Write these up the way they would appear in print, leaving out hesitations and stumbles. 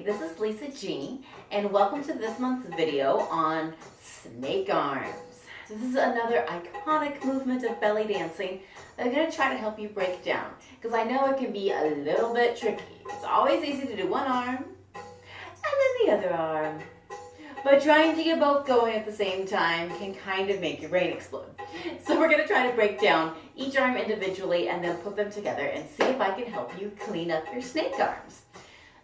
Hi, this is Lisa G, and welcome to this month's video on snake arms. This is another iconic movement of belly dancing that I'm going to try to help you break down, because I know it can be a little bit tricky. It's always easy to do one arm and then the other arm, but trying to get both going at the same time can kind of make your brain explode. So we're going to try to break down each arm individually and then put them together and see if I can help you clean up your snake arms.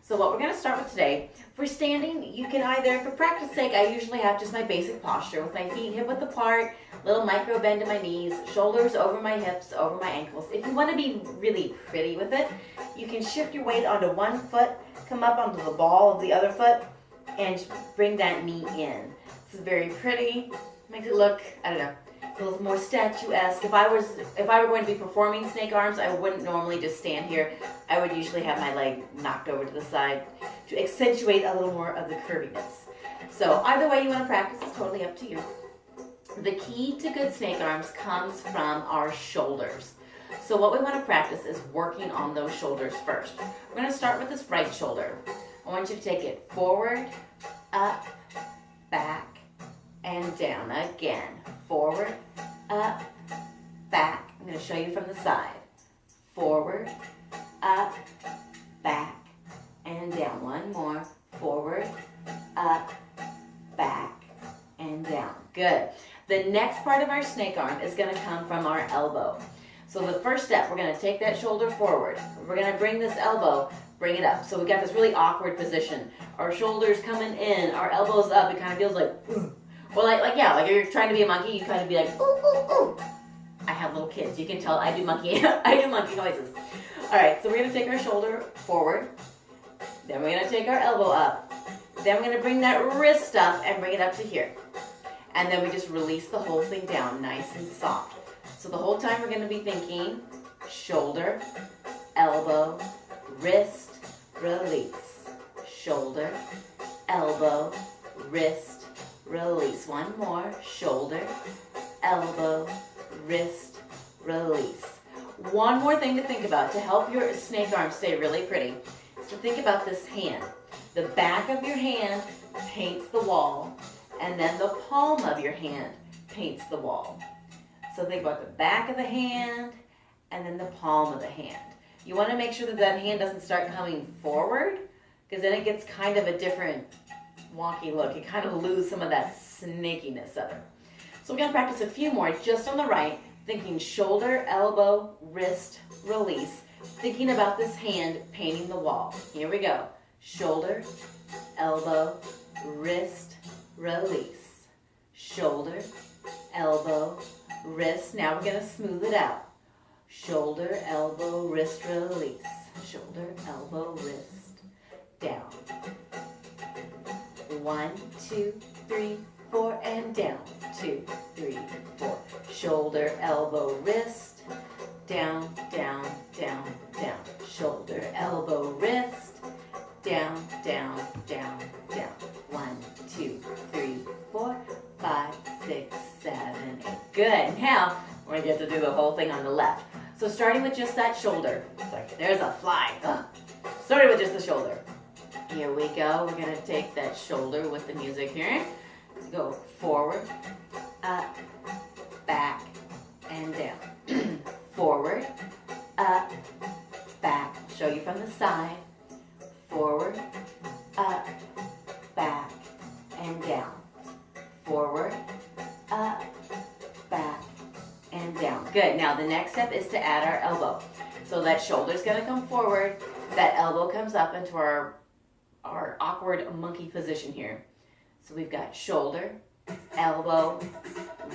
So what we're going to start with today, for standing, you can either, for practice sake, I usually have just my basic posture with my feet hip width apart, little micro bend in my knees, shoulders over my hips, over my ankles. If you want to be really pretty with it, you can shift your weight onto one foot, come up onto the ball of the other foot, and bring that knee in. This is very pretty, makes it look, I don't know, a little more statuesque. If I were going to be performing snake arms, I wouldn't normally just stand here. I would usually have my leg knocked over to the side to accentuate a little more of the curviness. So either way you want to practice is totally up to you. The key to good snake arms comes from our shoulders. So what we want to practice is working on those shoulders first. We're going to start with this right shoulder. I want you to take it forward, up, back, and down. Again, forward, up, back. I'm going to show you from the side. Forward, up, back, and down. One more. Forward, up, back, and down. Good. The next part of our snake arm is going to come from our elbow. So the first step, we're going to take that shoulder forward. We're going to bring this elbow, bring it up. So we got this really awkward position. Our shoulders coming in, our elbows up. It kind of feels like, well, like if you're trying to be a monkey, you kind of be like, ooh, ooh, ooh. I have little kids. You can tell I do monkey noises. All right, so we're going to take our shoulder forward. Then we're going to take our elbow up. Then we're going to bring that wrist up and bring it up to here. And then we just release the whole thing down nice and soft. So the whole time we're going to be thinking shoulder, elbow, wrist, release. Shoulder, elbow, wrist, release. One more. Shoulder, elbow, wrist, release. One more thing to think about to help your snake arm stay really pretty is to think about this hand. The back of your hand paints the wall, and then the palm of your hand paints the wall. So think about the back of the hand and then the palm of the hand. You want to make sure that that hand doesn't start coming forward, because then it gets kind of a different wonky look. You kind of lose some of that snakiness of it. So we're going to practice a few more just on the right, thinking shoulder, elbow, wrist, release, thinking about this hand painting the wall. Here we go. Shoulder, elbow, wrist, release. Shoulder, elbow, wrist. Now we're going to smooth it out. Shoulder, elbow, wrist, release. Shoulder, elbow, wrist, down. 1, 2, 3, 4, and down. 2, 3, 4. Shoulder, elbow, wrist, down, down, down, down. Shoulder, elbow, wrist, down, down, down, down. 1, 2, 3, 4, 5, 6, 7, 8. Good. Now we're going to get to do the whole thing on the left. So starting with just that shoulder. Sorry, there's a fly. Ugh. Starting with just the shoulder. Here we go. We're going to take that shoulder with the music here. Go forward, up, back, and down. Forward, up, back. Show you from the side. Forward, up, back, and down. Forward, up, back, and down. Good. Now the next step is to add our elbow. So that shoulder's going to come forward. That elbow comes up into our awkward monkey position here. So we've got shoulder, elbow,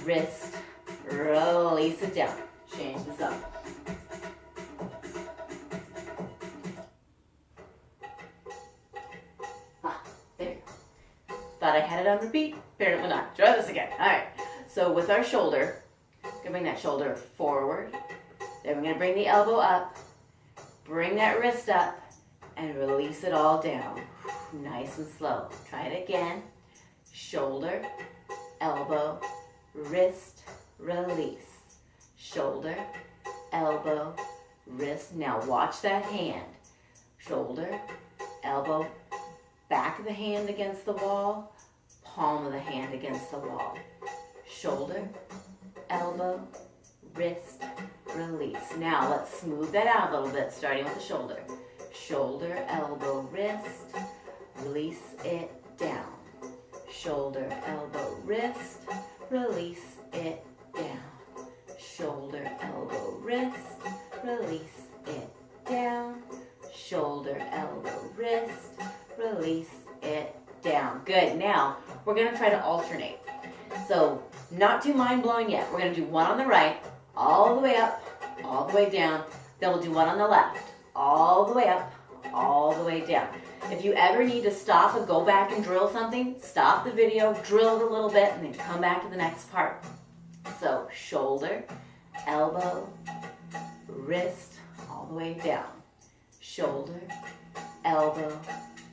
wrist, release it down. Change this up. There you go. Thought I had it on repeat. Apparently not. Try this again. All right. So with our shoulder, we're going to bring that shoulder forward. Then we're going to bring the elbow up, bring that wrist up, and release it all down. Nice and slow. Try it again. Shoulder, elbow, wrist, release. Shoulder, elbow, wrist. Now watch that hand. Shoulder, elbow, back of the hand against the wall, palm of the hand against the wall. Shoulder, elbow, wrist, release. Now let's smooth that out a little bit, starting with the shoulder. Shoulder, elbow, wrist, release it down. Shoulder, elbow, wrist, release it down. Shoulder, elbow, wrist, release it down. Shoulder, elbow, wrist, release it down. Good. Now we're going to try to alternate. So not too mind-blowing yet. We're going to do one on the right, all the way up, all the way down. Then we'll do one on the left, all the way up, all the way down. If you ever need to stop and go back and drill something, stop the video, drill it a little bit, and then come back to the next part. So shoulder, elbow, wrist, all the way down. Shoulder, elbow,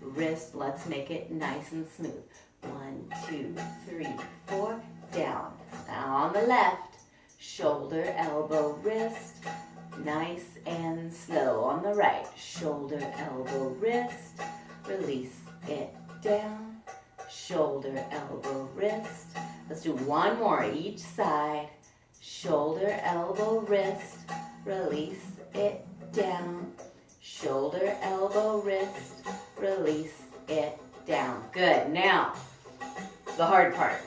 wrist. Let's make it nice and smooth. 1, 2, 3, 4, down. Now on the left, shoulder, elbow, wrist, nice and slow. On the right, shoulder, elbow, wrist, release it down. Shoulder, elbow, wrist. Let's do one more each side. Shoulder, elbow, wrist, release it down. Shoulder, elbow, wrist, release it down. Good. Now, the hard part,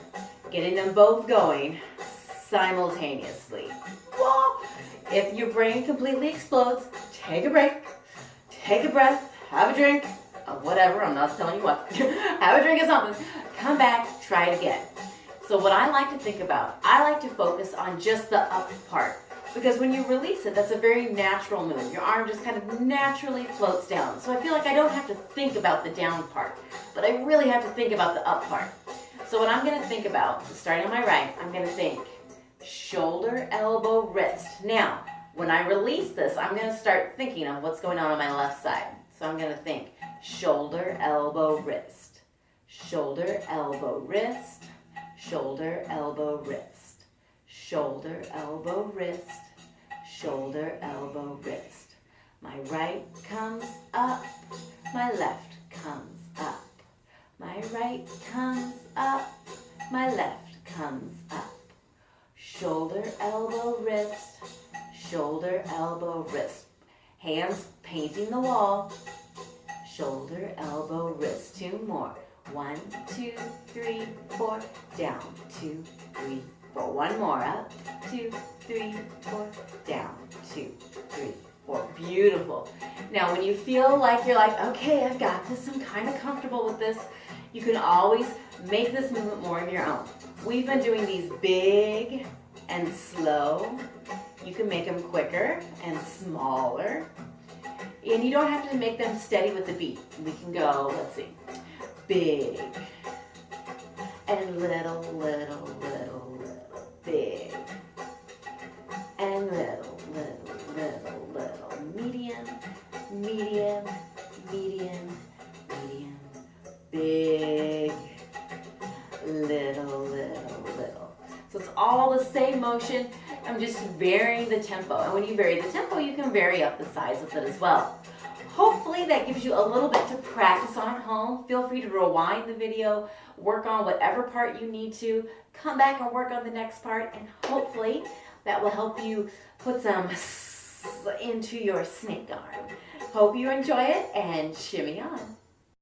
getting them both going simultaneously. Whoa. If your brain completely explodes, take a break, take a breath, have a drink, whatever, I'm not telling you what, have a drink of something, come back, try it again. So what I like to think about, I like to focus on just the up part, because when you release it, that's a very natural move. Your arm just kind of naturally floats down. So I feel like I don't have to think about the down part, but I really have to think about the up part. So what I'm going to think about, starting on my right, I'm going to think shoulder, elbow, wrist. Now, when I release this, I'm going to start thinking of what's going on my left side. So I'm going to think shoulder, elbow, wrist. Shoulder, elbow, wrist. Shoulder, elbow, wrist. Shoulder, elbow, wrist. Shoulder, elbow, wrist. My right comes up. My left comes up. My right comes up. My left comes up. Shoulder, elbow, wrist. Shoulder, elbow, wrist. Hands painting the wall. Shoulder, elbow, wrist. 2 more. 1, 2, 3, 4. Down. 2, 3, 4. 1 more. Up. 2, 3, 4. Down. 2, 3, 4. Beautiful. Now, when you feel like you're like, okay, I've got this, I'm kind of comfortable with this, you can always make this movement more of your own. We've been doing these big and slow. You can make them quicker and smaller. And you don't have to make them steady with the beat. We can go, let's see, big and little, little, little, little, big and little, little, little, little, medium, medium, medium, medium, big, little, little, little. So it's all the same motion. I'm just varying the tempo. And when you vary the tempo, you can vary up the size of it as well. Hopefully that gives you a little bit to practice on at home. Feel free to rewind the video, work on whatever part you need to, come back and work on the next part, and hopefully that will help you put some into your snake arm. Hope you enjoy it, and shimmy on.